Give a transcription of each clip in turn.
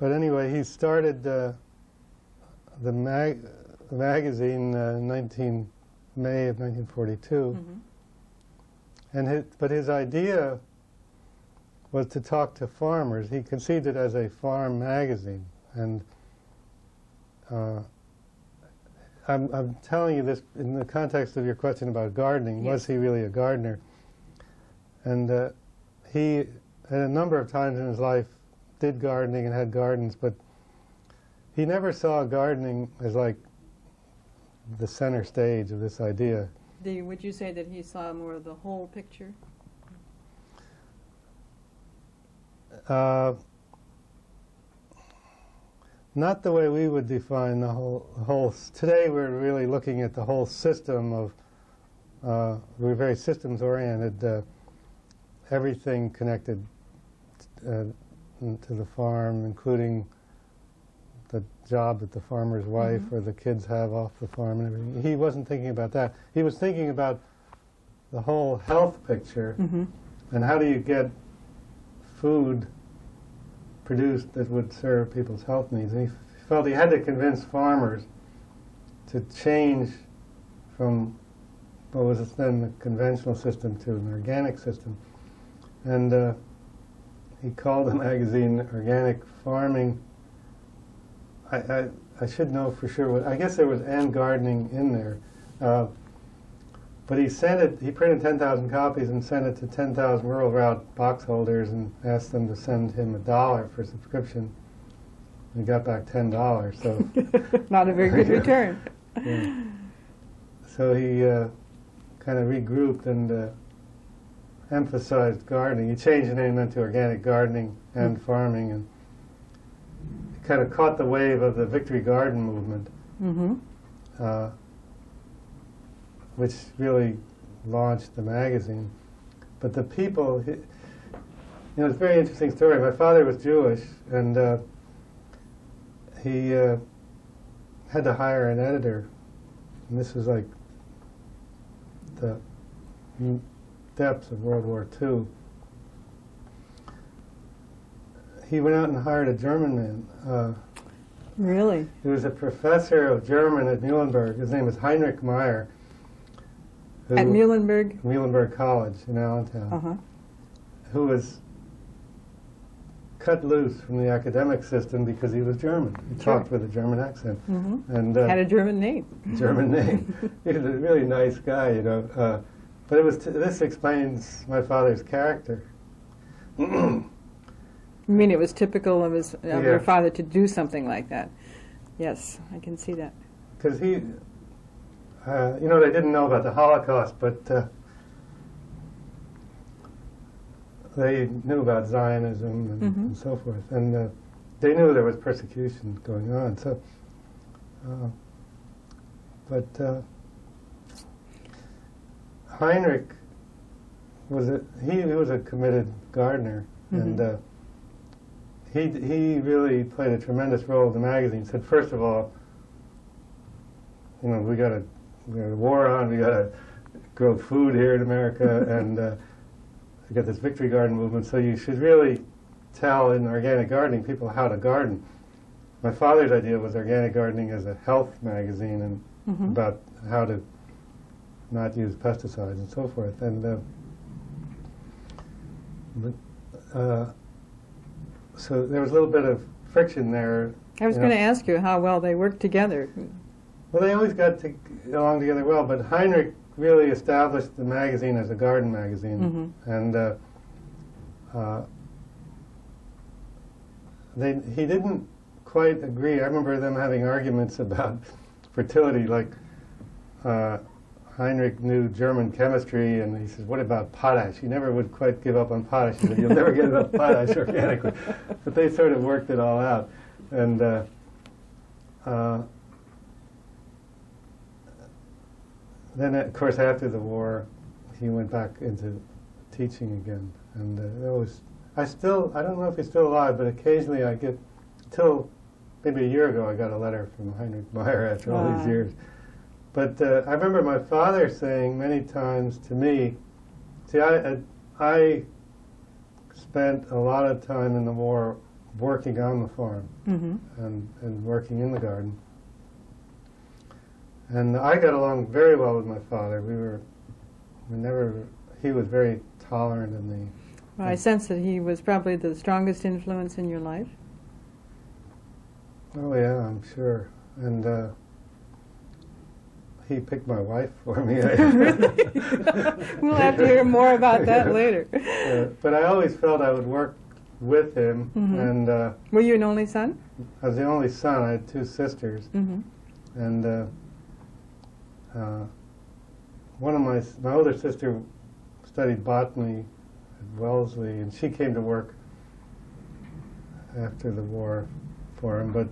but anyway, he started the magazine May of 1942, and but his idea was to talk to farmers. He conceived it as a farm magazine, and I'm telling you this in the context of your question about gardening. Yes. Was he really a gardener? And he, at a number of times in his life, did gardening and had gardens, but he never saw gardening as like the center stage of this idea. Would you say that he saw more of the whole picture? Not the way we would define the whole. Today we're really looking at the whole system of, we're very systems oriented, everything connected to the farm, including the job that the farmer's wife or the kids have off the farm and everything. He wasn't thinking about that. He was thinking about the whole health picture and how do you get food produced that would serve people's health needs. And he felt he had to convince farmers to change from what was then the conventional system to an organic system. And he called the magazine Organic Farming. I should know for sure what, I guess there was "and gardening" in there. But he sent it, he printed 10,000 copies and sent it to 10,000 rural route box holders and asked them to send him $1 for subscription. And he got back $10, so... Not a very good return. Yeah. So he kind of regrouped and emphasized gardening. He changed the name then to Organic Gardening and Farming, and he kind of caught the wave of the Victory Garden movement. Which really launched the magazine. But the people, you know, it's a very interesting story. My father was Jewish, and he had to hire an editor. And this was like the depths of World War II. He went out and hired a German man. Really? He was a professor of German at Muhlenberg. His name was Heinrich Meyer. At Muhlenberg? Muhlenberg College in Allentown. Who was cut loose from the academic system because he was German. He talked with a German accent. And had a German name. German name. He was a really nice guy, you know. But it was this explains my father's character. You mean it was typical of his your father to do something like that? Yes, I can see that. Because he... you know, they didn't know about the Holocaust, but they knew about Zionism and so forth. And they knew there was persecution going on. So, but Heinrich was he was a committed gardener, and he really played a tremendous role in the magazine. Said, first of all, you know, we got a war on, we got to grow food here in America, and we got this Victory Garden movement, so you should really tell in organic gardening people how to garden. My father's idea was organic gardening as a health magazine and about how to not use pesticides and so forth. And so there was a little bit of friction there. I was going to ask you how well they worked together. Well, they always got along together well, but Heinrich really established the magazine as a garden magazine, and he didn't quite agree. I remember them having arguments about fertility, like Heinrich knew German chemistry, and he says, what about potash? He never would quite give up on potash. He said, you'll never get enough potash organically. But they sort of worked it all out. And then, of course, after the war, he went back into teaching again. And I don't know if he's still alive, but occasionally I get, till maybe a year ago, I got a letter from Heinrich Meyer after all these years. But I remember my father saying many times to me, see, I spent a lot of time in the war working on the farm and working in the garden. And I got along very well with my father. He was very tolerant in the... Well, I sense that he was probably the strongest influence in your life. Oh yeah, I'm sure. And he picked my wife for me. Really? We'll have to hear more about that later. But I always felt I would work with him. And were you an only son? I was the only son. I had two sisters. And one of my older sister studied botany at Wellesley, and she came to work after the war for him. But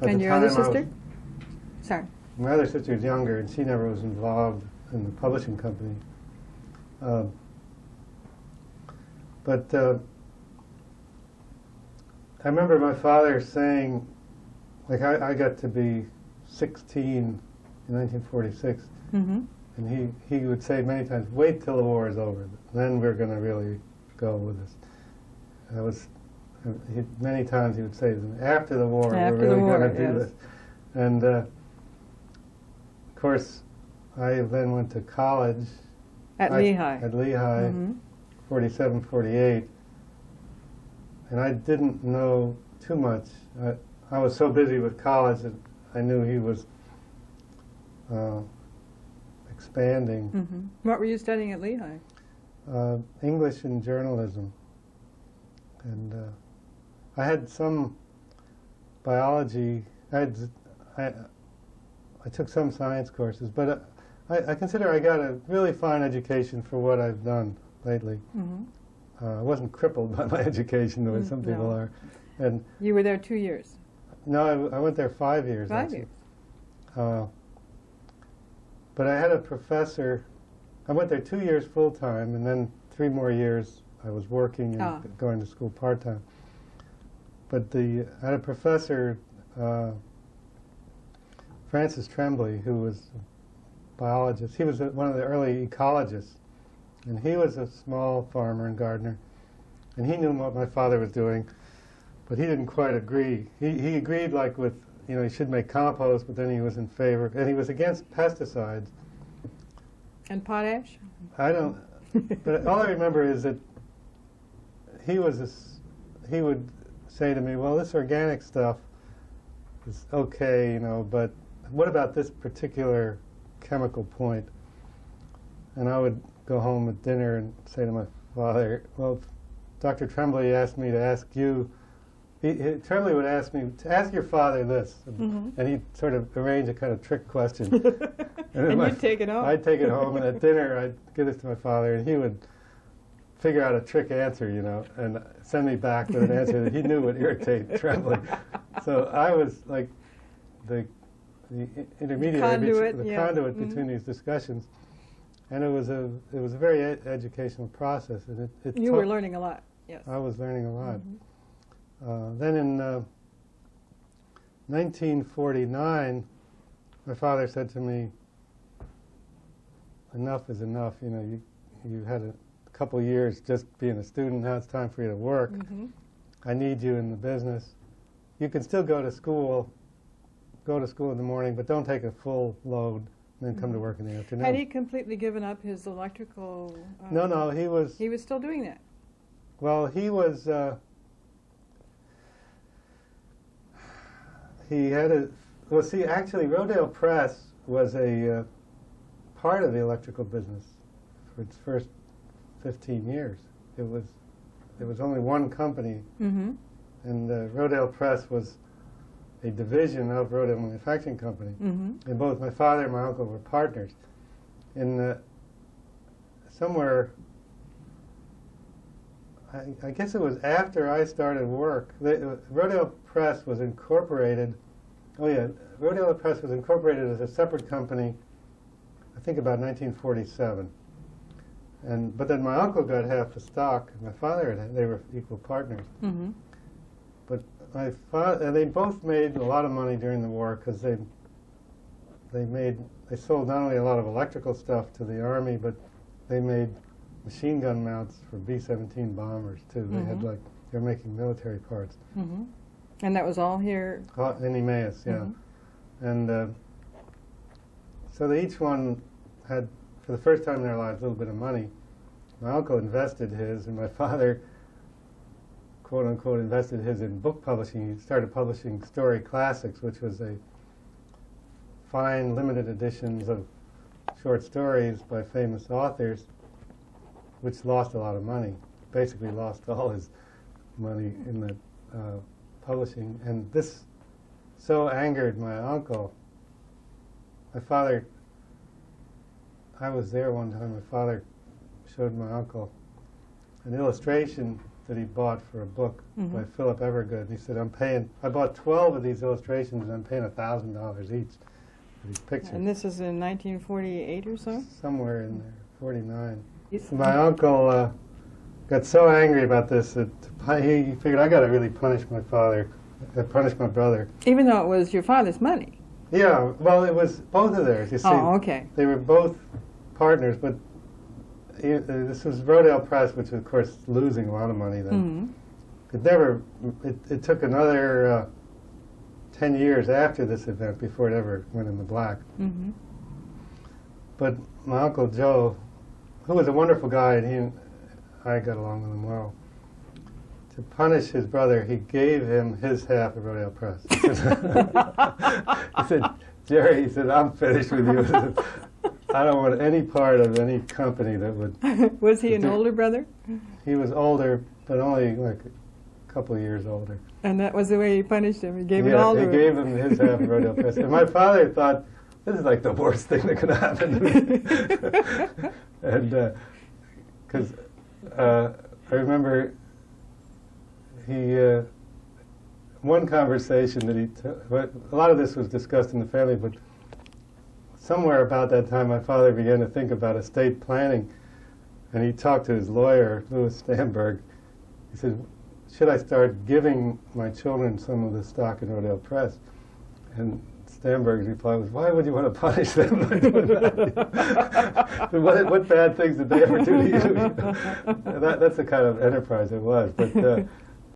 and your other sister? Sorry. My other sister is younger, and she never was involved in the publishing company. But I remember my father saying, like I got to be 16 in 1946, and he would say many times, "Wait till the war is over, then we're going to really go with this." Many times he would say, "After the war, we're really going to do this." And of course, I then went to college at Lehigh. At Lehigh, 47, 48, and I didn't know too much. I was so busy with college that I knew he was expanding. What were you studying at Lehigh? English and journalism. And I had some biology. I took some science courses, but I consider I got a really fine education for what I've done lately. I wasn't crippled by my education the way some people are. And you were there 2 years? No, I went there 5 years. 5 years. But I had a professor. I went there 2 years full time, and then 3 more years I was working and going to school part time. But I had a professor, Francis Tremblay, who was a biologist. He was one of the early ecologists, and he was a small farmer and gardener, and he knew what my father was doing, but he didn't quite agree. He agreed, like, with, you know, he should make compost, but then he was in favor, and he was against pesticides. And potash? I don't, but all I remember is that he would say to me, well, this organic stuff is okay, you know, but what about this particular chemical point? And I would go home at dinner and say to my father, well, Dr. Tremblay asked me to ask you, Tremblay would ask me, to ask your father this, and he'd sort of arrange a kind of trick question. And you'd take it home? I'd take it home, and at dinner I'd give this to my father, and he would figure out a trick answer, you know, and send me back with an answer that he knew would irritate Tremblay. So I was like the intermediary, conduit between these discussions, and it was a very educational process. And you were learning a lot. Yes, I was learning a lot. Then in 1949, my father said to me, "Enough is enough. You know, you had a couple years just being a student. Now it's time for you to work. I need you in the business. You can still go to school in the morning, but don't take a full load and then come to work in the afternoon." Had he completely given up his electrical? No, he was. He was still doing that. Well, he was. He had a. Well, see, actually, Rodale Press was a part of the electrical business for its first 15 years. There was only one company, and Rodale Press was a division of Rodale Manufacturing Company. And both my father and my uncle were partners. In somewhere, I guess it was after I started work, Rodale Press was incorporated. Oh yeah, Rodale Press was incorporated as a separate company, I think about 1947. But then my uncle got half the stock, and my father they were equal partners. But my father, and they both made a lot of money during the war because they sold not only a lot of electrical stuff to the army, but they made machine gun mounts for B-17 bombers too. They had like They're making military parts. Mm-hmm. And that was all here? In Emmanus, yeah. Mm-hmm. And so they each one had, for the first time in their lives, a little bit of money. My uncle invested his, and my father, quote unquote, invested his in book publishing. He started publishing Story Classics, which was a fine limited editions of short stories by famous authors, which lost a lot of money. Basically lost all his money in the publishing. And this so angered my uncle. My father, I was there one time, my father showed my uncle an illustration that he bought for a book mm-hmm. by Philip Evergood. He said, I bought 12 of these illustrations and I'm paying $1,000 each for these pictures. And this is in 1948 or so? Somewhere in there, 49. My uncle got so angry about this that he figured, I got to really punish my father, punish my brother. Even though it was your father's money? Yeah, well, it was both of theirs, you see. Oh, okay. They were both partners, but this was Rodale Press, which was, of course, losing a lot of money then. Mm-hmm. It took another 10 years after this event before it ever went in the black. Mm-hmm. But my Uncle Joe, who was a wonderful guy, and I got along with him well, to punish his brother, he gave him his half of Rodale Press. He said, Jerry, he said, I'm finished with you. Said, I don't want any part of any company that would... Was he an older brother? He was older, but only like a couple of years older. And that was the way he punished him? He gave it all to him? He gave him his half of Rodale Press. And my father thought, this is like the worst thing that could happen to me. And because I remember one conversation that a lot of this was discussed in the family, but somewhere about that time my father began to think about estate planning, and he talked to his lawyer, Louis Stamberg. He said, should I start giving my children some of the stock in Rodale Press? And Stamberg's reply was, why would you want to punish them by doing that? what bad things did they ever do to you? That's the kind of enterprise it was. But